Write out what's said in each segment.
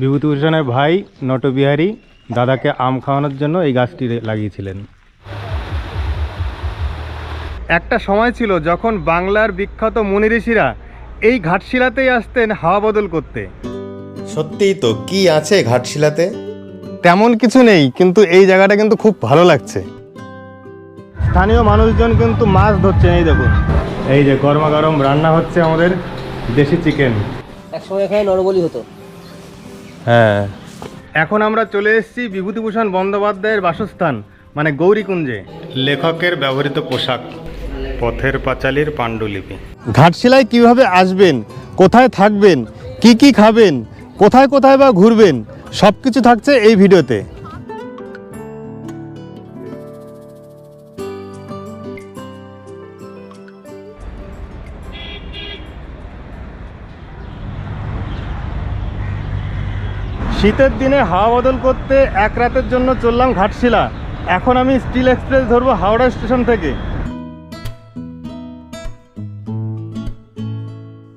বিভূতিভূষণের ভাই নটবিহারী দাদাকে আম খাওয়ানোর জন্য এই গাছটি লাগিয়েছিলেন। একটা সময় ছিল যখন বাংলার বিখ্যাত মুনি ঋষিরা এই ঘাটশিলাতেই আসতেন হাওয়া বদল করতে। সত্যিই তো, কি আছে ঘাটশিলাতে? তেমন কিছু নেই, কিন্তু এই জায়গাটা কিন্তু খুব ভালো লাগছে। স্থানীয় মানুষজন কিন্তু মাছ ধরছেন। এই দেখুন, এই যে গরমা গরম রান্না হচ্ছে আমাদের দেশি চিকেন। একসময় এখানে নরবলি হতো। হ্যাঁ, এখন আমরা চলে এসেছি বিভূতিভূষণ বন্দ্যোপাধ্যায়ের বাসস্থান মানে গৌরীকুঞ্জে। লেখকের ব্যবহৃত পোশাক, পথের পাঁচালীর পাণ্ডুলিপি। ঘাটশিলায় কিভাবে আসবেন, কোথায় থাকবেন, কি কি খাবেন, কোথায় কোথায় বা ঘুরবেন, সব কিছু থাকছে এই ভিডিওতে। শীতের দিনে হাওয়া বদল করতে এক রাতের জন্য চললাম ঘাটশিলা। এখন আমি স্টিল এক্সপ্রেস ধরবো হাওড়া স্টেশন থেকে।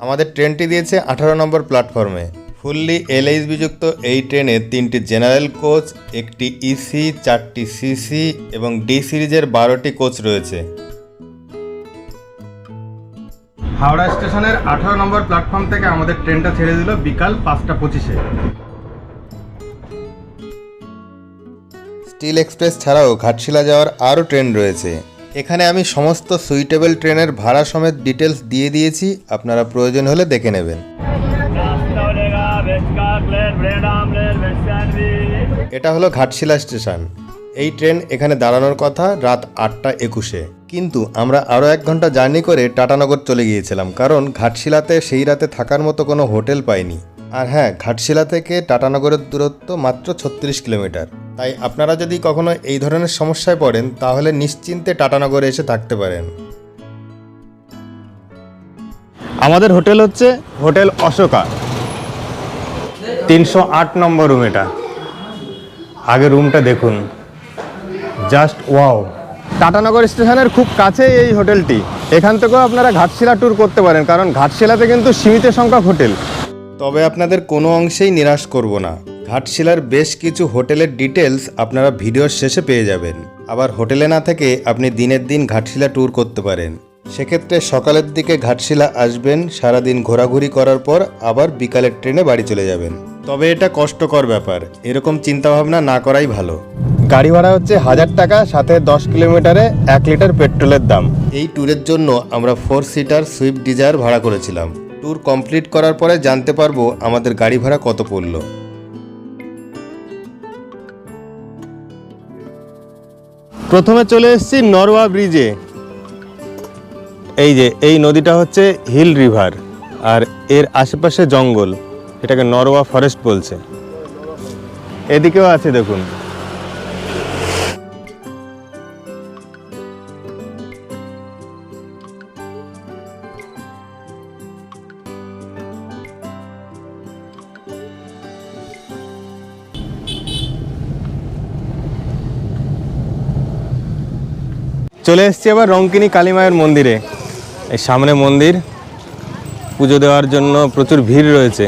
আমাদের ট্রেনটি দিয়েছে 18 নম্বর প্ল্যাটফর্মে। ফুললি এলএইচবি যুক্ত এই ট্রেনে 3টি জেনারেল কোচ, একটি ইসি, 4টি সিসি এবং ডি সিরিজের 12টি কোচ রয়েছে। হাওড়া স্টেশনের 18 নম্বর প্ল্যাটফর্ম থেকে আমাদের ট্রেনটা ছেড়ে দিল বিকাল 5টা 25-এ। স্টিল এক্সপ্রেস ছাড়াও ঘাটশিলা যাওয়ার আরও ট্রেন রয়েছে। এখানে আমি সমস্ত সুইটেবল ট্রেনের ভাড়া সমেত ডিটেলস দিয়ে দিয়েছি, আপনারা প্রয়োজন হলে দেখে নেবেন। এটা হলো ঘাটশিলা স্টেশন। এই ট্রেন এখানে দাঁড়ানোর কথা রাত 8টা 21-এ, কিন্তু আমরা আরও 1 ঘন্টা জার্নি করে টাটানগর চলে গিয়েছিলাম, কারণ ঘাটশিলাতে সেই রাতে থাকার মতো কোনো হোটেল পাইনি। আর হ্যাঁ, ঘাটশিলা থেকে টাটানগরের দূরত্ব মাত্র 36 কিলোমিটার। তাই আপনারা যদি কখনো এই ধরনের সমস্যায় পড়েন তাহলে নিশ্চিন্তে টাটানগরে এসে থাকতে পারেন। আমাদের হোটেল হচ্ছে হোটেল অশোকা, 308 নম্বর রুম। এটা আগে রুমটা দেখুন, জাস্ট ওয়াও। টাটানগর স্টেশনের খুব কাছে এই হোটেলটি। এখান থেকেও আপনারা ঘাটশিলা ট্যুর করতে পারেন, কারণ ঘাটশিলাতে কিন্তু সীমিত সংখ্যক হোটেল। তবে আপনাদের কোনো অংশেই নিরাশ করব না। ঘাটশিলার বেশ কিছু হোটেলের ডিটেলস আপনারা ভিডিওর শেষে পেয়ে যাবেন। আবার হোটেলে না থেকে আপনি দিনের দিন ঘাটশিলা ট্যুর করতে পারেন। সেক্ষেত্রে সকালের দিকে ঘাটশিলা আসবেন, সারাদিন ঘোরাঘুরি করার পর আবার বিকালের ট্রেনে বাড়ি চলে যাবেন। তবে এটা কষ্টকর ব্যাপার, এরকম চিন্তাভাবনা না করাই ভালো। গাড়ি ভাড়া হচ্ছে 1000 টাকা, সাথে 10 কিলোমিটারে 1 লিটার পেট্রোলের দাম। এই ট্যুরের জন্য আমরা 4 সিটার সুইফট ডিজায়ার ভাড়া করেছিলাম। ট্যুর কমপ্লিট করার পরে জানতে পারবো আমাদের গাড়ি ভাড়া কত পড়ল। প্রথমে চলে এসেছি নরওয়া ব্রিজে। এই যে এই নদীটা হচ্ছে হিল রিভার, আর এর আশেপাশে জঙ্গল, এটাকে নরওয়া ফরেস্ট বলছে। এদিকেও আছে দেখুন। চলে এসেছি আবার রঙ্কিনী কালী মায়ের মন্দিরে। এই সামনে মন্দির, পুজো দেওয়ার জন্য প্রচুর ভিড় রয়েছে।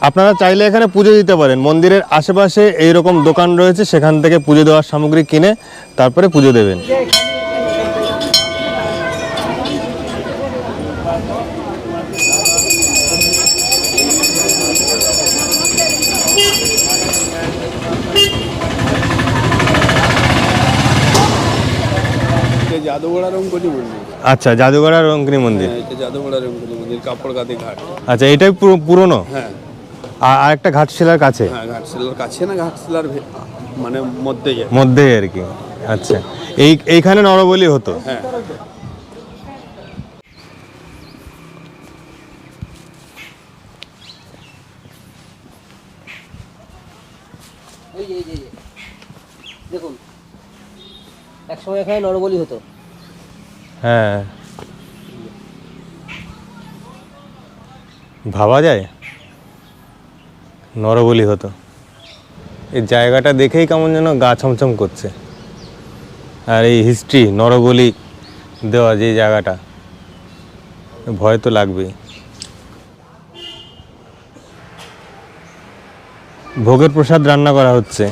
আপনারা চাইলে এখানে পুজো দিতে পারেন। মন্দিরের আশেপাশে এইরকম দোকান রয়েছে, সেখান থেকে পুজো দেওয়ার সামগ্রী কিনে তারপরে পুজো দেবেন। আচ্ছা, জাদুগড়া রঙ্কিনী মন্দির। কাপড়গাদি ঘাট। আচ্ছা, এটাই পুরনো। হ্যাঁ, আর একটা ঘাটশিলার কাছে। হ্যাঁ, ঘাটশিলার কাছে না, ঘাটশিলার মানে মধ্যেই আর কি। আচ্ছা, এইখানে নরবলি হতো। হ্যাঁ, দেখুন, একসময় এখানে নরবলি হতো। হ্যাঁ, ভাবা যায় নরবলি হতো। এই জায়গাটা দেখেই কেমন যেন গা ছমছম করছে। আর এই হিস্ট্রি, নরবলি দেওয়া যে জায়গাটা, ভয় তো লাগবেই। ভোগের প্রসাদ রান্না করা হচ্ছে।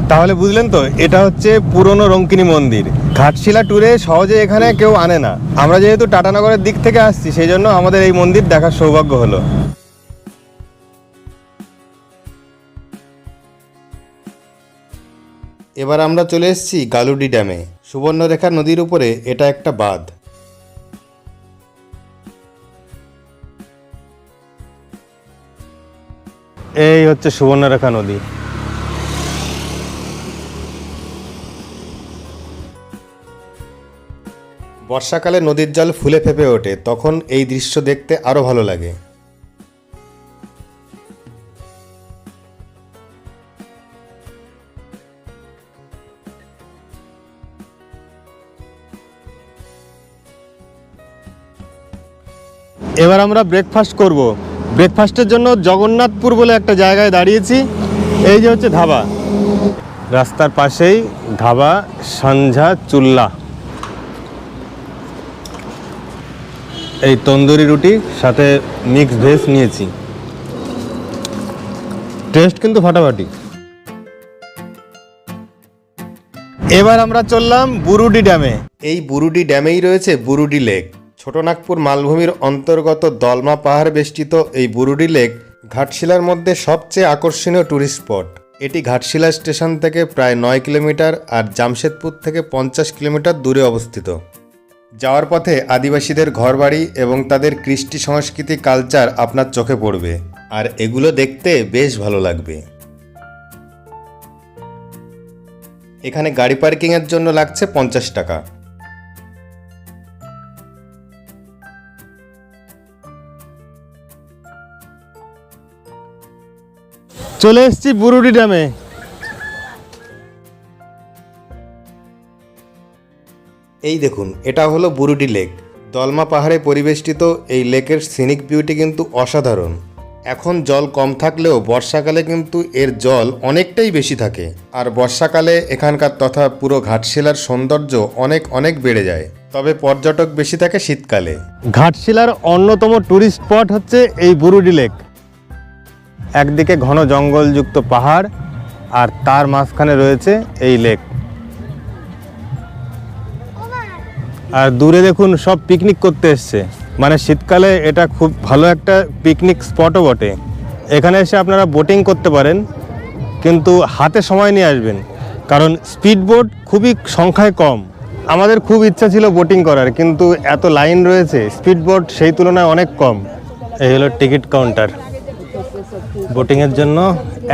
তাহলে বুঝলেন তো, এটা হচ্ছে পুরনো রঙ্কিনী মন্দির। ঘাটশিলা ট্যুরে সহজে এখানে কেউ আনে না। আমরা যেহেতু টাটানগরের দিক থেকে আসছি, সেই জন্য আমাদের এই মন্দির দেখার সৌভাগ্য হলো। এবার আমরা চলে এসেছি গালুডি ড্যামে। সুবর্ণরেখা নদীর উপরে এটা একটা বাঁধ। এই হচ্ছে সুবর্ণরেখা নদী। বর্ষাকালে নদীর জল ফুলে ফেঁপে ওঠে, তখন এই দৃশ্য দেখতে আরো ভালো লাগে। এবার আমরা ব্রেকফাস্ট করব। ব্রেকফাস্টের জন্য জগন্নাথপুর বলে একটা জায়গায় দাঁড়িয়েছি। এই যে হচ্ছে ধাবা, রাস্তার পাশেই ধাবা সন্ধ্যা চুল্লা। এই তন্দুরি রুটি সাথে মিক্স ভেজ নিয়েছি, টেস্ট কিন্তু ফাটাফাটি। এবার আমরা চললাম বুরুডি ড্যামে। এই বুরুডি ড্যামেই রয়েছে বুরুডি লেক। ছোটনাগপুর মালভূমির অন্তর্গত দলমা পাহাড় বেষ্টিত এই বুরুডি লেক ঘাটশিলার মধ্যে সবচেয়ে আকর্ষণীয় ট্যুরিস্ট স্পট। এটি ঘাটশিলা স্টেশন থেকে প্রায় 9 কিলোমিটার আর জামশেদপুর থেকে 50 কিলোমিটার দূরে অবস্থিত। যাওয়ার পথে আদিবাসীদের ঘরবাড়ি এবং তাদের কৃষ্টি সংস্কৃতি কালচার আপনার চোখে পড়বে, আর এগুলো দেখতে বেশ ভালো লাগবে। এখানে গাড়ি পার্কিংয়ের জন্য লাগছে 50 টাকা। চলে এসেছি বুরুডি ড্যামে। এই দেখুন, এটা হলো বুরুডি লেক। দলমা পাহাড়ে পরিবেষ্টিত এই লেকের সিনিক বিউটি কিন্তু অসাধারণ। এখন জল কম থাকলেও বর্ষাকালে কিন্তু এর জল অনেকটাই বেশি থাকে, আর বর্ষাকালে এখানকার তথা পুরো ঘাটশিলার সৌন্দর্য অনেক অনেক বেড়ে যায়। তবে পর্যটক বেশি থাকে শীতকালে। ঘাটশিলার অন্যতম ট্যুরিস্ট স্পট হচ্ছে এই বুরুডি লেক। একদিকে ঘন জঙ্গলযুক্ত পাহাড়, আর তার মাঝখানে রয়েছে এই লেক। আর দূরে দেখুন সব পিকনিক করতে এসছে। মানে শীতকালে এটা খুব ভালো একটা পিকনিক স্পটও বটে। এখানে এসে আপনারা বোটিং করতে পারেন, কিন্তু হাতে সময় নিয়ে আসবেন, কারণ স্পিড বোট খুবই সংখ্যায় কম। আমাদের খুব ইচ্ছা ছিল বোটিং করার, কিন্তু এত লাইন রয়েছে, স্পিড বোট সেই তুলনায় অনেক কম। এই হলো টিকিট কাউন্টার। বোটিংয়ের জন্য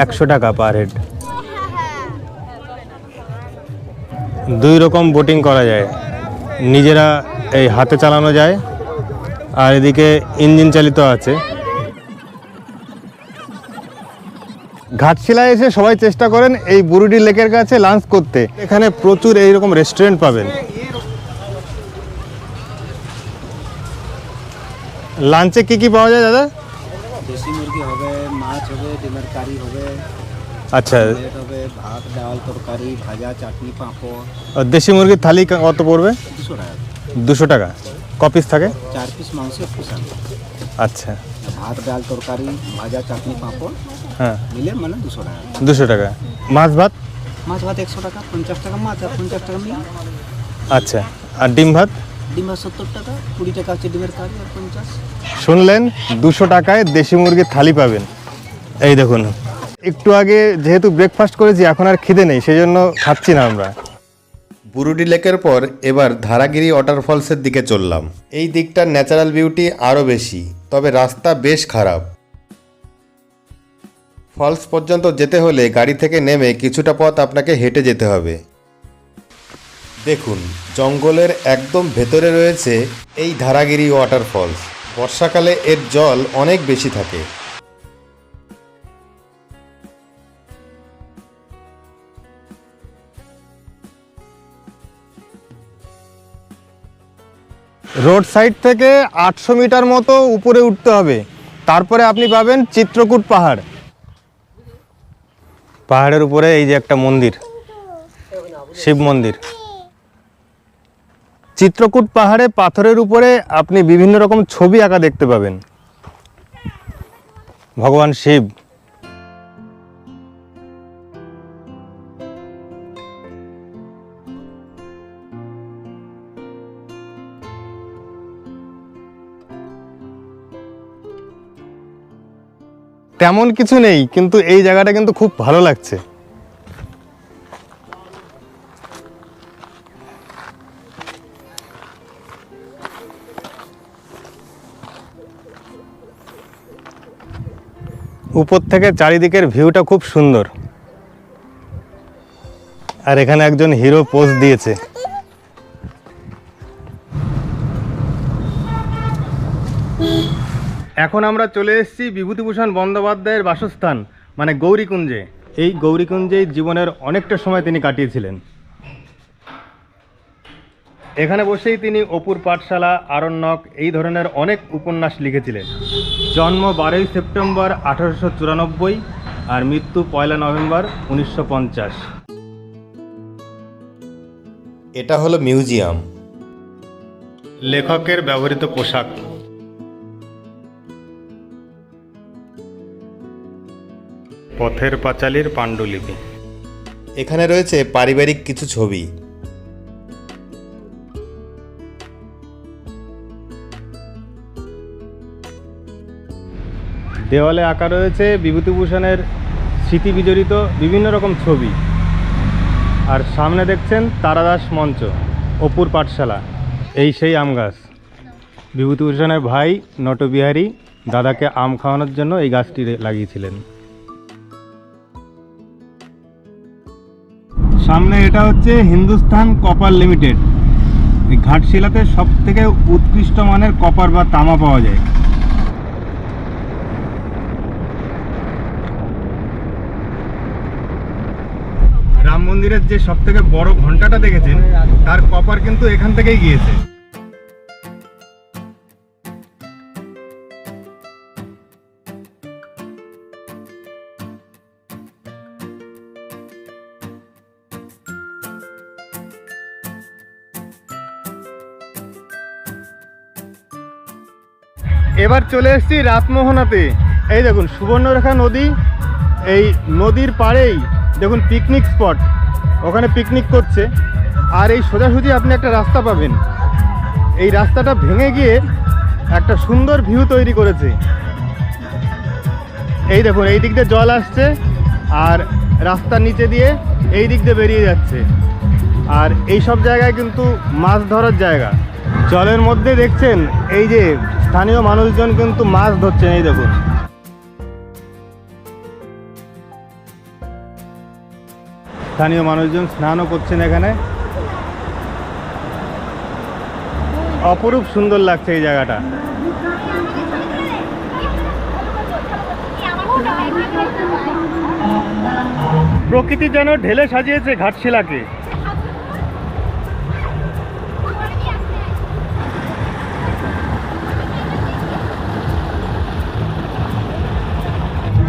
100 টাকা পার হেড। 2 রকম বোটিং করা যায়, নিজেরা এই হাতে চালানো যায়, আর এদিকে ইঞ্জিন চালিত আছে। ঘাটশিলায় এসে সবাই চেষ্টা করেন এই বুরুডি লেকের কাছে লাঞ্চ করতে। এখানে প্রচুর এইরকম রেস্টুরেন্ট পাবেন। লাঞ্চে কি কি পাওয়া যায় দাদা? দেশি মুরগি হবে, মাছ হবে, ডিমের কারি হবে, আচ্ছা, প্লেট হবে, ভাত, ডাল, তরকারি, ভাজা, চাটনি, পাঁপড়। আর দেশি মুরগির থালি কত পড়বে? 200 টাকা। 200 টাকা। ক পিস থাকে? 4 পিস মাংসের পোশাক। আচ্ছা, ভাত, ডাল, তরকারি, ভাজা, চাটনি, পাঁপড় হ্যাঁ, মিলে মানে 200 টাকা। 200 টাকা। মাছ ভাত? মাছ ভাত 100 টাকা, 50 টাকা মাছ আর 50 টাকা মিল। আচ্ছা, আর ডিম ভাত? ডিম ভাত 70 টাকা, 20 টাকা হচ্ছে ডিমের কারি আর 50। শুনলেন, 200 টাকায় দেশি মুরগির থালি পাবেন। এই দেখুন, একটু আগে যেহেতু ব্রেকফাস্ট করেছি, এখন আর খিদে নেই, সেই জন্য খাচ্ছি না আমরা। বুরুডি লেকের পর এবার ধারাগিরি ওয়াটারফলসের দিকে চললাম। এই দিকটার ন্যাচারাল বিউটি আরও বেশি, তবে রাস্তা বেশ খারাপ। ফলস পর্যন্ত যেতে হলে গাড়ি থেকে নেমে কিছুটা পথ আপনাকে হেঁটে যেতে হবে। দেখুন, জঙ্গলের একদম ভেতরে রয়েছে এই ধারাগিরি ওয়াটারফলস। বর্ষাকালে এর জল অনেক বেশি থাকে। রোড সাইড থেকে 800 মিটার মতো উপরে উঠতে হবে, তারপরে আপনি পাবেন চিত্রকূট পাহাড়। পাহাড়ের উপরে এই যে একটা মন্দির, শিব মন্দির। চিত্রকূট পাহাড়ে পাথরের উপরে আপনি বিভিন্ন রকম ছবি আঁকা দেখতে পাবেন, ভগবান শিব। তেমন কিছু নেই, কিন্তু এই জায়গাটা কিন্তু খুব ভালো লাগছে। উপর থেকে চারিদিকের ভিউটা খুব সুন্দর। আর এখানে একজন হিরো পোজ দিয়েছে। এখন আমরা চলে এসেছি বিভূতিভূষণ বন্দ্যোপাধ্যায়ের বাসস্থান মানে গৌরীকুঞ্জে। এই গৌরীকুঞ্জেই জীবনের অনেকটা সময় তিনি কাটিয়েছিলেন। এখানে বসেই তিনি অপুর পাঠশালা, আরণ্যক এই ধরনের অনেক উপন্যাস লিখেছিলেন। জন্ম 12ই সেপ্টেম্বর 1894 আর মৃত্যু 1 নভেম্বর 1950। এটা হলো মিউজিয়াম। লেখকের ব্যবহৃত পোশাক। পথের পাঁচালীর পাণ্ডুলিপি। এখানে রয়েছে পারিবারিক কিছু ছবি। দেওয়ালে আঁকা রয়েছে বিভূতিভূষণের স্মৃতি বিজড়িত বিভিন্ন রকম ছবি। আর সামনে দেখছেন তারাদাস মঞ্চ, অপুর পাঠশালা। এই সেই আম গাছ। বিভূতিভূষণের ভাই নটবিহারী দাদাকে আম খাওয়ানোর জন্য এই গাছটি লাগিয়েছিলেন। সামনে এটা হচ্ছে হিন্দুস্তান কপার লিমিটেড। এই ঘাটশিলাতে সব থেকে উৎকৃষ্ট মানের কপার বা তামা পাওয়া যায়। রাম মন্দিরের যে সব থেকে বড় ঘন্টাটা দেখেছেন, তার কপার কিন্তু এখান থেকেই গিয়েছে। এবার চলে এসেছি রাতমোহনাতে। এই দেখুন সুবর্ণরেখা নদী, এই নদীর পাড়েই দেখুন পিকনিক স্পট, ওখানে পিকনিক করছে। আর এই সোজাসুজি আপনি একটা রাস্তা পাবেন। এই রাস্তাটা ভেঙে গিয়ে একটা সুন্দর ভিউ তৈরি করেছে। এই দেখুন এই দিক দিয়ে জল আসছে আর রাস্তার নিচে দিয়ে এই দিক দিয়ে বেরিয়ে যাচ্ছে। আর এই সব জায়গায় কিন্তু মাছ ধরার জায়গা। জলের মধ্যে দেখছেন এই যে স্থানীয় মানুষজন কিন্তু মাছ ধরছেন। এই দেখুন স্থানীয় মানুষজন স্নানও করছেন এখানে। অপরূপ সুন্দর লাগছে এই জায়গাটা। প্রকৃতি যেন ঢেলে সাজিয়েছে ঘাটশিলাকে।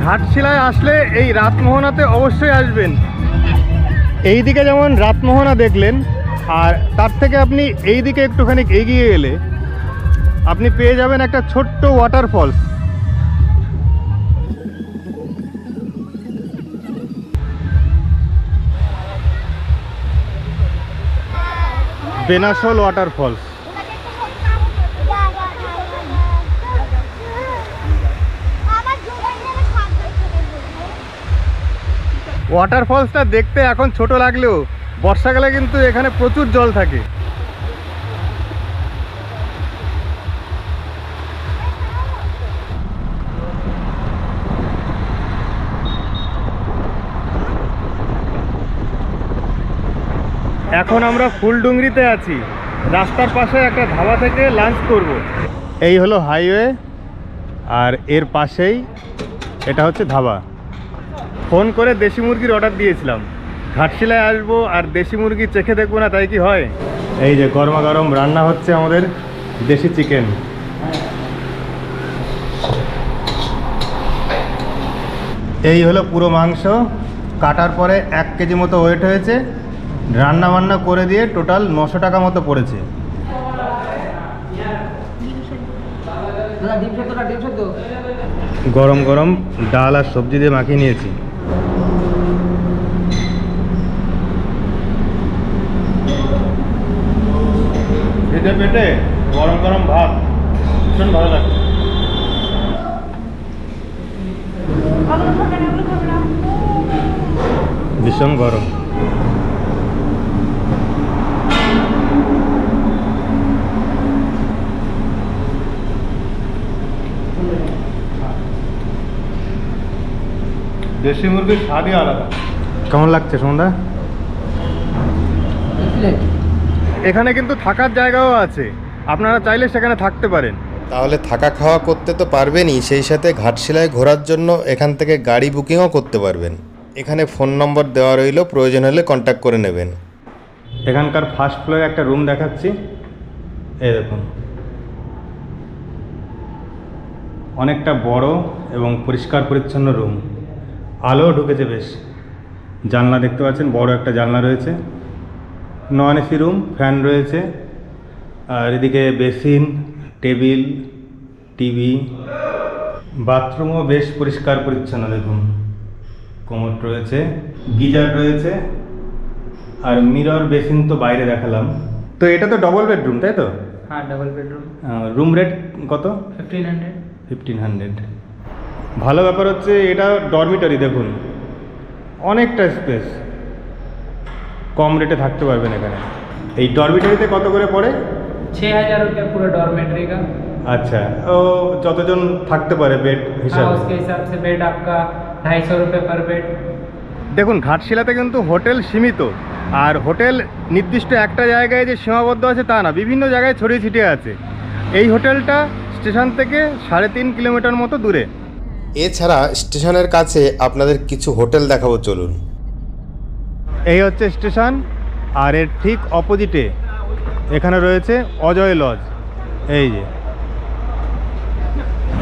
ঘাটশিলায় আসলে এই রাতমোহনাতে অবশ্যই আসবেন। এই দিকে যেমন রাতমোহনা দেখলেন, আর তার থেকে আপনি এই দিকে একটুখানি এগিয়ে গেলে আপনি পেয়ে যাবেন একটা ছোট্ট ওয়াটারফলস। বেনাসোল ওয়াটারফলস। ওয়াটারফলসটা দেখতে এখন ছোট লাগলেও বর্ষাকালে কিন্তু এখানে প্রচুর জল থাকে। এখন আমরা ফুলডুংরিতে আছি। রাস্তার পাশে একটা ধাবা থেকে লাঞ্চ করব। এই হলো হাইওয়ে আর এর পাশেই এটা হচ্ছে ধাবা। ফোন করে দেশি মুরগির অর্ডার দিয়েছিলাম। ঘাটশিলায় আসবো আর দেশি মুরগি চেখে দেখবো না, তাই কি হয়? এই যে গরমা গরম রান্না হচ্ছে আমাদের। দেশি চিকেন। এই হলো পুরো মাংস, কাটার পরে 1 কেজি মতো ওয়েট হয়েছে। রান্না বান্না করে দিয়ে টোটাল 900 টাকা মতো পড়েছে। গরম গরম ডাল আর সবজি দিয়ে মাখিয়ে নিয়েছি। পেটে পেটে গরম গরম ভাত ভীষণ ভালো লাগে। ভীষণ গরম। দেশি মুরগির স্বাদই আলাদা। কেমন লাগছে সন্ধ্যা? এখানে কিন্তু থাকার জায়গাও আছে, আপনারা চাইলে সেখানে থাকতে পারেন। তাহলে থাকা খাওয়া করতে তো পারবেনই, সেই সাথে ঘাটশিলায় ঘোরার জন্য এখান থেকে গাড়ি বুকিংও করতে পারবেন। এখানে ফোন নম্বর দেওয়া রইল, প্রয়োজন হলে কন্ট্যাক্ট করে নেবেন। এখানকার ফার্স্ট ফ্লোরে একটা রুম দেখাচ্ছি, এই দেখুন। অনেকটা বড় এবং পরিষ্কার পরিচ্ছন্ন রুম, আলো ঢুকেছে বেশ। জানলা দেখতে পাচ্ছেন, বড় একটা জানলা রয়েছে। নন এসি রুম, ফ্যান রয়েছে। আর এদিকে বেসিন, টেবিল, টিভি, বাথরুমও বেশ পরিষ্কার পরিচ্ছন্ন। দেখুন, কোমোড রয়েছে, গিজার রয়েছে, আর মিরর বেসিন তো বাইরে দেখালাম। তো এটা তো ডবল বেডরুম, তাই তো? हाँ डबल बेडरूम রুম রেট কত? 1500। 1500। ভালো ব্যাপার হচ্ছে এটা ডরমিটরি, দেখুন অনেকটা স্পেস, কম রেটে থাকতে পারবেন এখানে। এই ডরমিটরিতে কত করে পড়ে? 6000 रुपया पूरा डॉर्मेट्री का। আচ্ছা, ও যতজন থাকতে পারে বেড हाँ হিসাবে। उसके हिसाब से बेड आपका 250 रुपये पर बेड। দেখুন, ঘাটশিলাতে কিন্তু হোটেল সীমিত, আর হোটেল নির্দিষ্ট একটা জায়গায় যে সীমাবদ্ধ আছে তা না, বিভিন্ন জায়গায় ছড়িয়ে ছিটিয়ে আছে। এই হোটেলটা স্টেশন থেকে 3.5 কিলোমিটার মতো দূরে। এছাড়া স্টেশনের কাছে আপনাদের কিছু হোটেল দেখাবো, চলুন। এই হচ্ছে স্টেশন, আর এর ঠিক অপোজিটে এখানে রয়েছে অজয় লজ। এই যে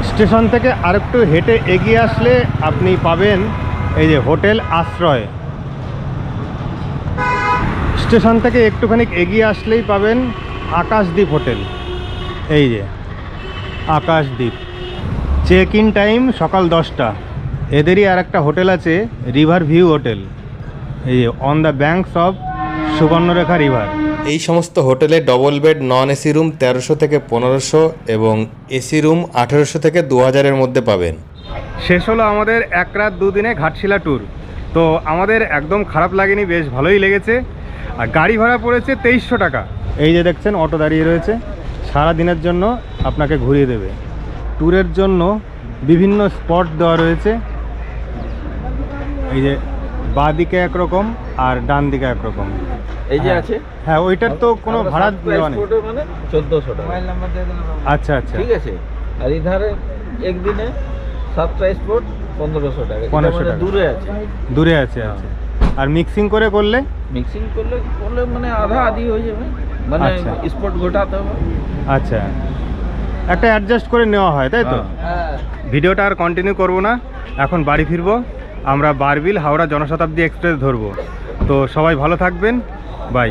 স্টেশন থেকে আরেকটু হেঁটে এগিয়ে আসলে আপনি পাবেন এই যে হোটেল আশ্রয়। স্টেশন থেকে একটুখানি এগিয়ে আসলেই পাবেন আকাশদ্বীপ হোটেল। এই যে আকাশদ্বীপ, চেক ইন টাইম সকাল 10টা। এদেরই আর একটা হোটেল আছে, রিভার ভিউ হোটেল, এই যে on the banks of Subarnarekha river. এই সমস্ত হোটেলে double bed non AC room 1300 থেকে 1500 এবং এসি রুম 1800 থেকে 2000-এর মধ্যে পাবেন। শেষ হলো আমাদের 1 রাত 2 দিনে ঘাটশিলা ট্যুর। তো আমাদের একদম খারাপ লাগেনি, বেশ ভালোই লেগেছে। আর গাড়ি ভাড়া পড়েছে 2300 টাকা। এই যে দেখছেন অটো দাঁড়িয়ে রয়েছে, সারা দিনের জন্য আপনাকে ঘুরিয়ে দেবে। ট্যুরের জন্য বিভিন্ন স্পট দেওয়া রয়েছে, এই যে বাঁ দিকে একরকম আর ডান দিকে একরকম। এই যে আছে, হ্যাঁ, ওইটার তো কোনো ভাড়া দেওয়া নেই। মানে 1400 টাকা। मोबाइल नंबर दे देना। আচ্ছা আচ্ছা, ঠিক আছে। আর ইধারে একদিনে 7টা স্পট 1500 টাকা। এটা 1500 মানে টাকা। দূরে আছে, দূরে আছে। আচ্ছা, আর মিক্সিং করে করলে? মিক্সিং করলে মানে আধা আধি হয়ে যাবে, মানে আচ্ছা। স্পট গোটাতে হবে। আচ্ছা, একটা অ্যাডজাস্ট করে নেওয়া হয়, তাই তো? হ্যাঁ। ভিডিওটা আর কন্টিনিউ করব না, এখন বাড়ি ফিরবো। আমরা বারবিল হাওড়া জনশতাব্দী এক্সপ্রেস ধরবো। তো সবাই ভালো থাকবেন, বাই।